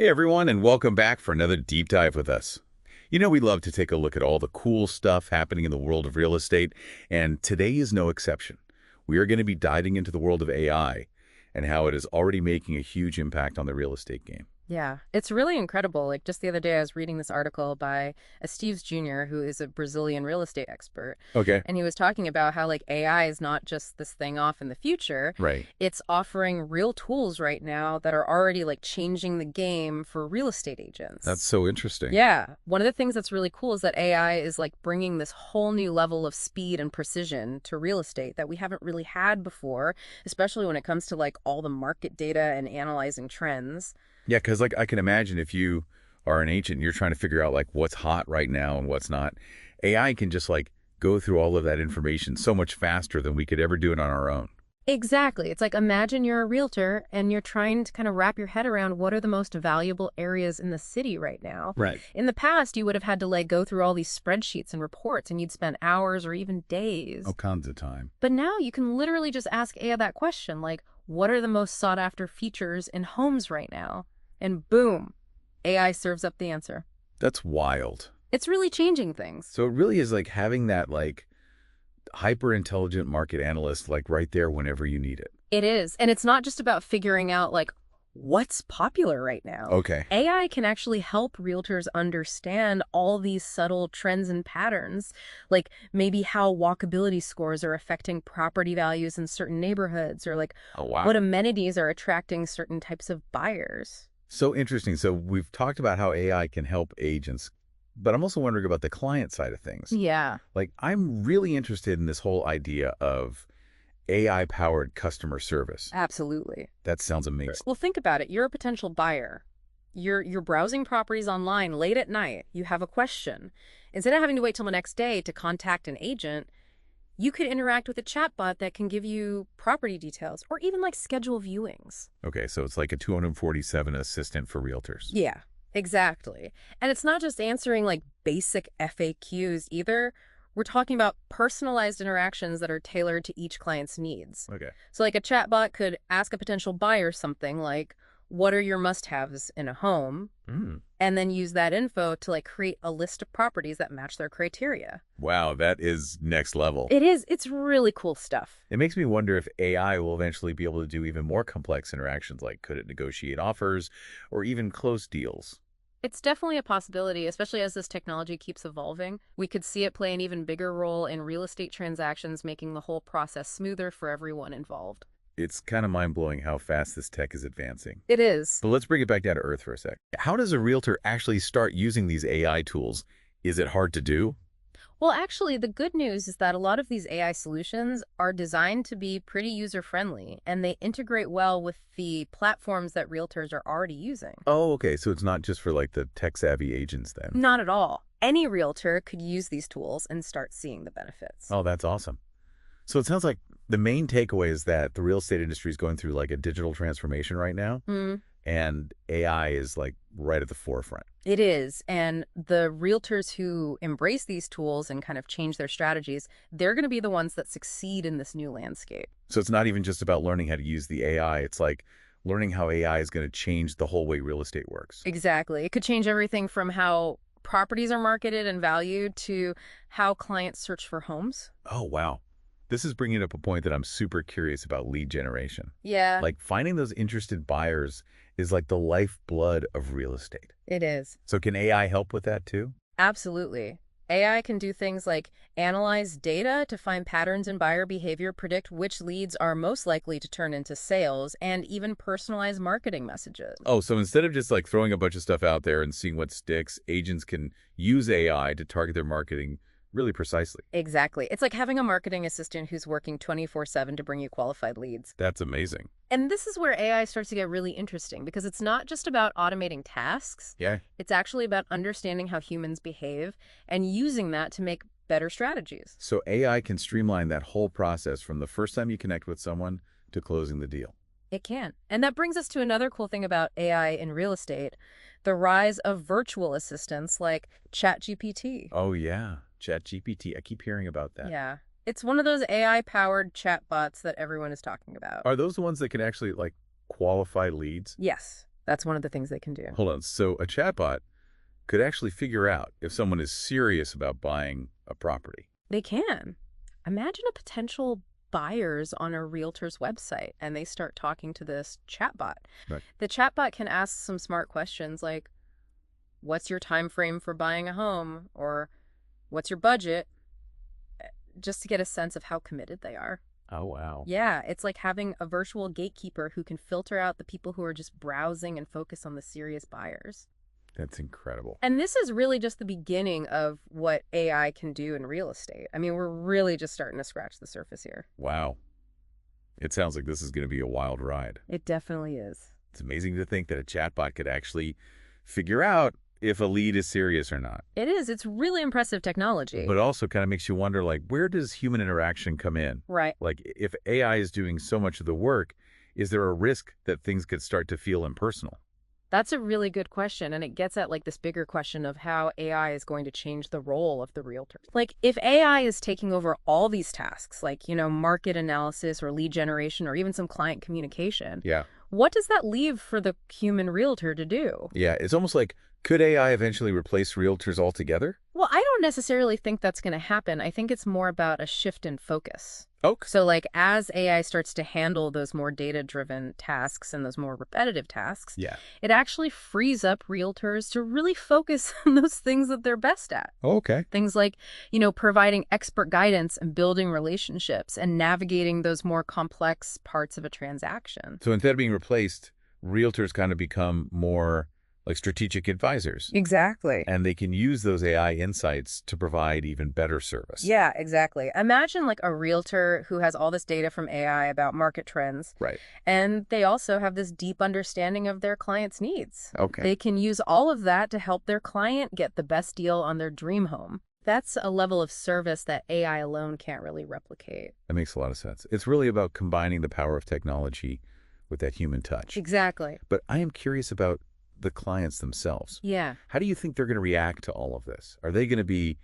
Hey everyone, and welcome back for another deep dive with us. We love to take a look at all the cool stuff happening in the world of real estate, and today is no exception. We are going to be diving into the world of AI and how it is already making a huge impact on the real estate game. Yeah, it's really incredible. Like just the other day, I was reading this article by a Steves Jr., who is a Brazilian real estate expert. Okay. And he was talking about how like AI is not just this thing off in the future. Right. It's offering real tools right now that are already like changing the game for real estate That's agents. so interesting. Yeah, one of the things that's really cool is that AI is like bringing this whole new level of speed and precision to real estate that we haven't really had before, especially when it comes to like all the market data and analyzing trends. Yeah, because I can imagine if you are an agent and you're trying to figure out what's hot right now and what's not, AI can just go through all of that information so much faster than we could ever do it on our own. Exactly. It's like imagine you're a realtor and you're trying to kind of wrap your head around what are the most valuable areas in the city right now. Right. In the past, you would have had to like go through all these spreadsheets and reports and you'd spend hours or even days. All kinds of time. But now you can literally just ask AI that question, like, what are the most sought after features in homes right now? And boom, AI serves up the answer. That's wild. It's really changing things. So it really is like having that hyper intelligent market analyst right there whenever you need it. It is. And it's not just about figuring out like what's popular right now. Okay. AI can actually help realtors understand all these subtle trends and patterns, like maybe how walkability scores are affecting property values in certain neighborhoods, or like Oh, wow. what amenities are attracting certain types of buyers. So interesting. So we've talked about how AI can help agents, but I'm also wondering about the client side of things. Yeah. I'm really interested in this whole idea of AI-powered customer service. Absolutely. That sounds amazing. Well, think about it. You're a potential buyer. You're browsing properties online late at night. You have a question. Instead of having to wait till the next day to contact an agent, you could interact with a chatbot that can give you property details or even like schedule viewings. Okay, so it's like a 247 assistant for realtors. Yeah, exactly. And it's not just answering like basic FAQs either. We're talking about personalized interactions that are tailored to each client's needs. Okay. So like a chatbot could ask a potential buyer something like, what are your must-haves in a home? Mm. And then use that info to like create a list of properties that match their criteria. Wow, that is next level. It is. It's really cool stuff. It makes me wonder if AI will eventually be able to do even more complex interactions, like could it negotiate offers or even close deals? It's definitely a possibility, especially as this technology keeps evolving. We could see it play an even bigger role in real estate transactions, making the whole process smoother for everyone involved. It's kind of mind-blowing how fast this tech is advancing. It is. But let's bring it back down to earth for a sec. How does a realtor actually start using these AI tools? Is it hard to do? Well, actually, the good news is that a lot of these AI solutions are designed to be pretty user-friendly, and they integrate well with the platforms that realtors are already using. Oh, okay. So it's not just for the tech-savvy agents then. Not at all. Any realtor could use these tools and start seeing the benefits. Oh, that's awesome. So it sounds like the main takeaway is that the real estate industry is going through a digital transformation right now, and AI is right at the forefront. It is. And the realtors who embrace these tools and kind of change their strategies, they're going to be the ones that succeed in this new landscape. So it's not even just about learning how to use the AI. It's learning how AI is going to change the whole way real estate works. Exactly. It could change everything from how properties are marketed and valued to how clients search for homes. Oh, wow. This is bringing up a point that I'm super curious about: lead generation. Yeah, Finding those interested buyers is the lifeblood of real estate. it is. So can AI help with that too? Absolutely. AI can do things like analyze data to find patterns in buyer behavior, predict which leads are most likely to turn into sales, and even personalize marketing messages. Oh, so instead of just throwing a bunch of stuff out there and seeing what sticks, agents can use AI to target their marketing really precisely. Exactly. It's like having a marketing assistant who's working 24/7 to bring you qualified leads. That's amazing. And this is where AI starts to get really interesting because it's not just about automating tasks. Yeah. It's actually about understanding how humans behave and using that to make better strategies. So AI can streamline that whole process from the first time you connect with someone to closing the deal. It can. And that brings us to another cool thing about AI in real estate, the rise of virtual assistants like ChatGPT. Oh, yeah. ChatGPT. I keep hearing about that. Yeah. It's one of those AI-powered chatbots that everyone is talking about. Are those the ones that can actually qualify leads? Yes, That's one of the things they can do. Hold on. So a chatbot could actually figure out if someone is serious about buying a property. They can. Imagine a potential buyers on a realtor's website and they start talking to this chatbot. Right. The chatbot can ask some smart questions like, what's your time frame for buying a home? Or what's your budget? Just to get a sense of how committed they are. Oh, wow. Yeah, it's like having a virtual gatekeeper who can filter out the people who are just browsing and focus on the serious buyers. That's incredible. And this is really just the beginning of what AI can do in real estate. I mean, we're really just starting to scratch the surface here. Wow. It sounds like this is going to be a wild ride. It definitely is. It's amazing to think that a chatbot could actually figure out if a lead is serious or not. It is. It's really impressive technology. But it also kind of makes you wonder, like, where does human interaction come in? Right. Like, if AI is doing so much of the work, is there a risk that things could start to feel impersonal? That's a really good question, and it gets at like this bigger question of how AI is going to change the role of the realtor. Like if AI is taking over all these tasks, like, market analysis or lead generation or even some client communication, Yeah. what does that leave for the human realtor to do? Yeah, it's almost like, could AI eventually replace realtors altogether? Well, I don't necessarily think that's going to happen. I think it's more about a shift in focus. Okay. So like as AI starts to handle those more data-driven tasks and those more repetitive tasks, Yeah. it actually frees up realtors to really focus on those things that they're best at. Okay. Things like, providing expert guidance and building relationships and navigating those more complex parts of a transaction. So instead of being replaced, realtors kind of become more like strategic advisors. Exactly. And they can use those AI insights to provide even better service. Yeah, exactly. Imagine like a realtor who has all this data from AI about market trends. Right. And they also have this deep understanding of their client's needs. Okay. They can use all of that to help their client get the best deal on their dream home. That's a level of service that AI alone can't really replicate. That makes a lot of sense. It's really about combining the power of technology with that human touch. Exactly. But I am curious about the clients themselves. Yeah. How do you think they're going to react to all of this? Are they going to be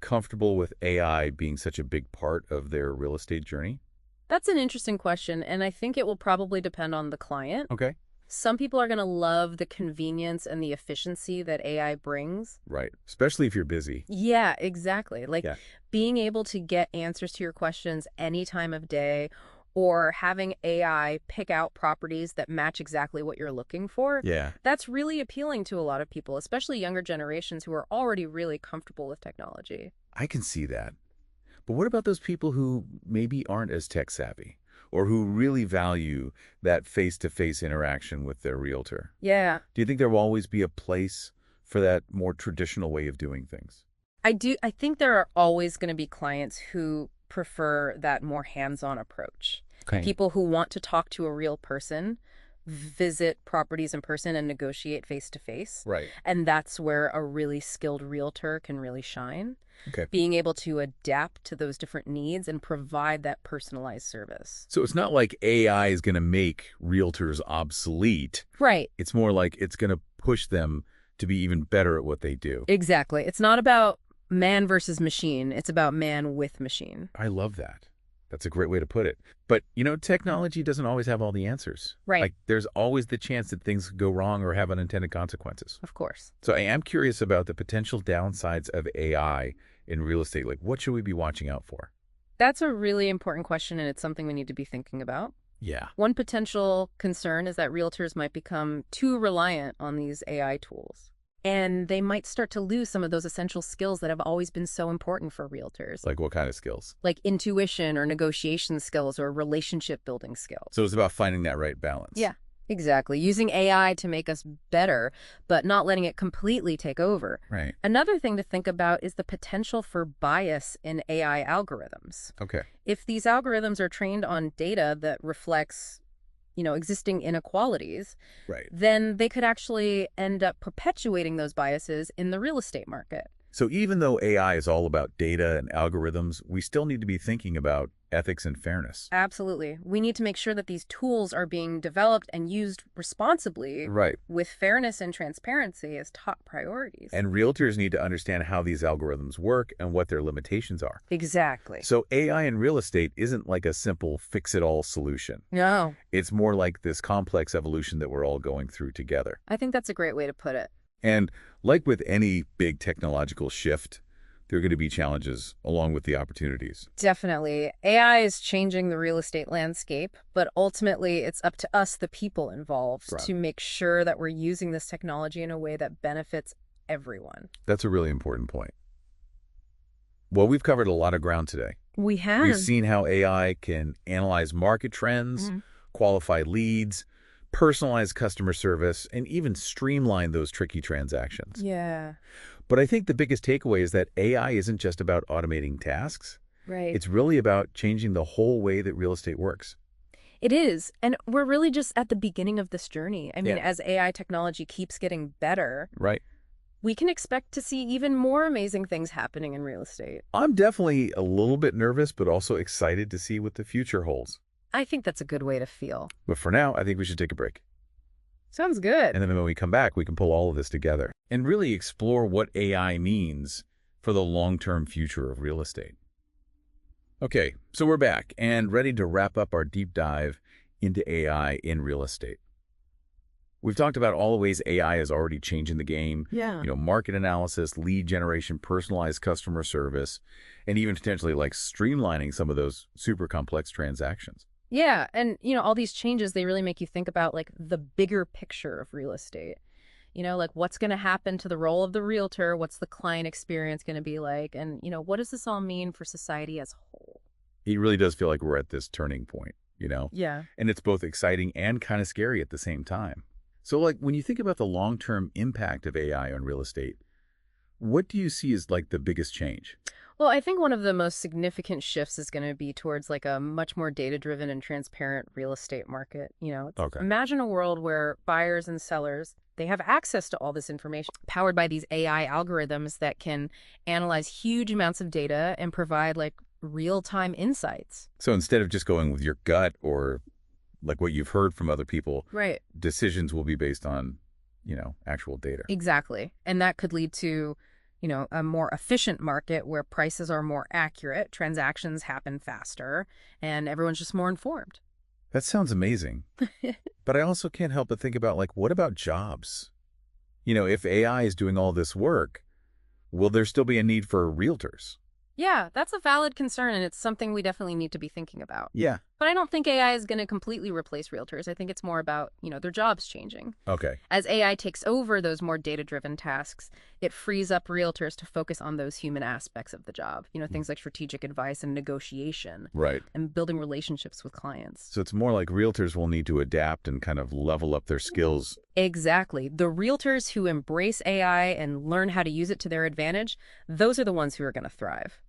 comfortable with AI being such a big part of their real estate journey? That's an interesting question, and I think it will probably depend on the client. Okay. Some people are going to love the convenience and the efficiency that AI brings. Right. Especially if you're busy. Yeah, exactly. Like Yeah. being able to get answers to your questions any time of day, or having AI pick out properties that match exactly what you're looking for. Yeah. That's really appealing to a lot of people, especially younger generations who are already really comfortable with technology. I can see that. But what about those people who maybe aren't as tech savvy or who really value that face-to-face interaction with their realtor? Yeah. Do you think there will always be a place for that more traditional way of doing things? I do. I think there are always going to be clients who prefer that more hands-on approach. Okay. People who want to talk to a real person, visit properties in person and negotiate face-to-face. Right. And that's where a really skilled realtor can really shine. Okay. Being able to adapt to those different needs and provide that personalized service. So it's not like AI is going to make realtors obsolete. Right. It's more like it's going to push them to be even better at what they do. Exactly. It's not about man versus machine. It's about man with machine. I love that. That's a great way to put it. But, technology doesn't always have all the answers. Right. Like, there's always the chance that things go wrong or have unintended consequences. Of course. So I am curious about the potential downsides of AI in real estate. Like, what should we be watching out for? That's a really important question, and it's something we need to be thinking about. Yeah. One potential concern is that realtors might become too reliant on these AI tools. And they might start to lose some of those essential skills that have always been so important for realtors. Like what kind of skills? Like intuition or negotiation skills or relationship building skills. So it's about finding that right balance. Yeah, exactly. Using AI to make us better, but not letting it completely take over. Right. Another thing to think about is the potential for bias in AI algorithms. Okay. If these algorithms are trained on data that reflects existing inequalities, Right. then they could actually end up perpetuating those biases in the real estate market. So even though AI is all about data and algorithms, we still need to be thinking about ethics and fairness. Absolutely. We need to make sure that these tools are being developed and used responsibly Right. with fairness and transparency as top priorities. And realtors need to understand how these algorithms work and what their limitations are. Exactly. So AI in real estate isn't like a simple fix-it-all solution. No, It's more like this complex evolution that we're all going through together. I think that's a great way to put it. And like with any big technological shift, there are going to be challenges along with the opportunities. Definitely. AI is changing the real estate landscape, but ultimately it's up to us, the people involved, Right. to make sure that we're using this technology in a way that benefits everyone. That's a really important point. Well, we've covered a lot of ground today. We We've have. seen how AI can analyze market trends, Mhm. qualify leads, personalize customer service, and even streamline those tricky transactions. Yeah, But I think the biggest takeaway is that AI isn't just about automating tasks. right. It's really about changing the whole way that real estate works. It is. And we're really just at the beginning of this journey. I mean, Yeah. as AI technology keeps getting better, Right. we can expect to see even more amazing things happening in real estate. I'm definitely a little bit nervous, but also excited to see what the future holds. I think that's a good way to feel. But for now, I think we should take a break. Sounds good. And then when we come back, we can pull all of this together and really explore what AI means for the long-term future of real estate. Okay, so we're back and ready to wrap up our deep dive into AI in real estate. We've talked about all the ways AI is already changing the game, Yeah. market analysis, lead generation, personalized customer service, and even potentially like streamlining some of those super complex transactions. Yeah, and all these changes, they really make you think about like the bigger picture of real estate. Like what's going to happen to the role of the realtor, what's the client experience going to be like, and what does this all mean for society as a whole? It really does feel like we're at this turning point. Yeah. And it's both exciting and kind of scary at the same time. So like when you think about the long-term impact of AI on real estate, what do you see as like the biggest change? Well, I think one of the most significant shifts is going to be towards like a much more data-driven and transparent real estate market. Okay. Imagine a world where buyers and sellers, they have access to all this information powered by these AI algorithms that can analyze huge amounts of data and provide like real-time insights. So instead of just going with your gut or like what you've heard from other people, Right. decisions will be based on, actual data. Exactly. And that could lead to, a more efficient market where prices are more accurate, transactions happen faster, and everyone's just more informed. That sounds amazing. But I also can't help but think about like, what about jobs? If AI is doing all this work, will there still be a need for realtors? Yeah, that's a valid concern, and it's something we definitely need to be thinking about. Yeah. But I don't think AI is going to completely replace realtors. I think it's more about, their jobs changing. Okay. As AI takes over those more data-driven tasks, it frees up realtors to focus on those human aspects of the job, things like strategic advice and negotiation Right. and building relationships with clients. So it's more like realtors will need to adapt and kind of level up their skills. Exactly. The realtors who embrace AI and learn how to use it to their advantage, those are the ones who are going to thrive.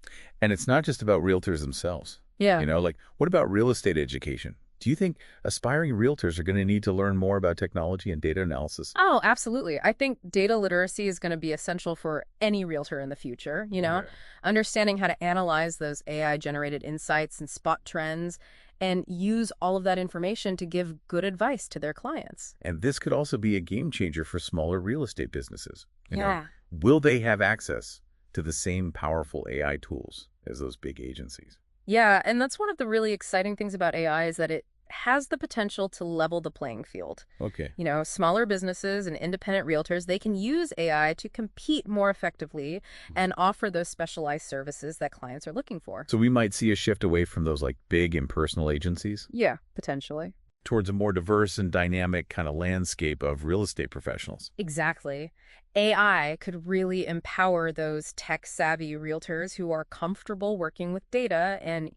And it's not just about realtors themselves. Yeah. Like what about real estate education? Do you think aspiring realtors are going to need to learn more about technology and data analysis? Oh, absolutely. I think data literacy is going to be essential for any realtor in the future, Right. understanding how to analyze those AI-generated insights and spot trends and use all of that information to give good advice to their clients. And this could also be a game changer for smaller real estate businesses. Yeah. Will they have access to the same powerful AI tools as those big agencies? Yeah, and that's one of the really exciting things about AI is that it has the potential to level the playing field. Okay. Smaller businesses and independent realtors, they can use AI to compete more effectively and offer those specialized services that clients are looking for. So we might see a shift away from those like big impersonal agencies Yeah, potentially. towards a more diverse and dynamic kind of landscape of real estate professionals. Exactly. AI could really empower those tech-savvy realtors who are comfortable working with data and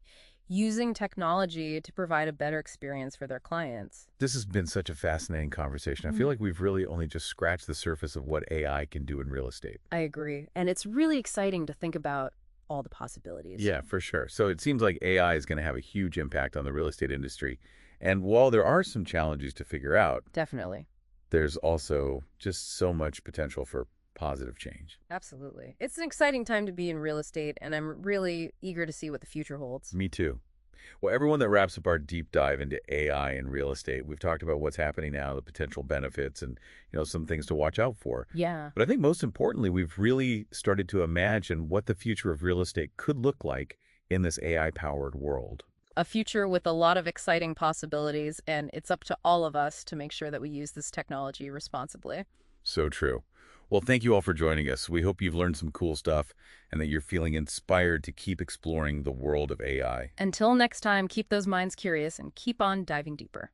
using technology to provide a better experience for their clients. This has been such a fascinating conversation. I feel like we've really only just scratched the surface of what AI can do in real estate. I agree. And it's really exciting to think about all the possibilities. Yeah, for sure. So it seems like AI is going to have a huge impact on the real estate industry. And while there are some challenges to figure out, Definitely. there's also just so much potential for positive change. Absolutely. It's an exciting time to be in real estate, and I'm really eager to see what the future holds. Me too. Well, everyone, that wraps up our deep dive into AI and real estate. We've talked about what's happening now, the potential benefits, and some things to watch out for. Yeah. But I think most importantly, we've really started to imagine what the future of real estate could look like in this AI-powered world. A future with a lot of exciting possibilities, and it's up to all of us to make sure that we use this technology responsibly. So true. Well, thank you all for joining us. We hope you've learned some cool stuff and that you're feeling inspired to keep exploring the world of AI. Until next time, keep those minds curious and keep on diving deeper.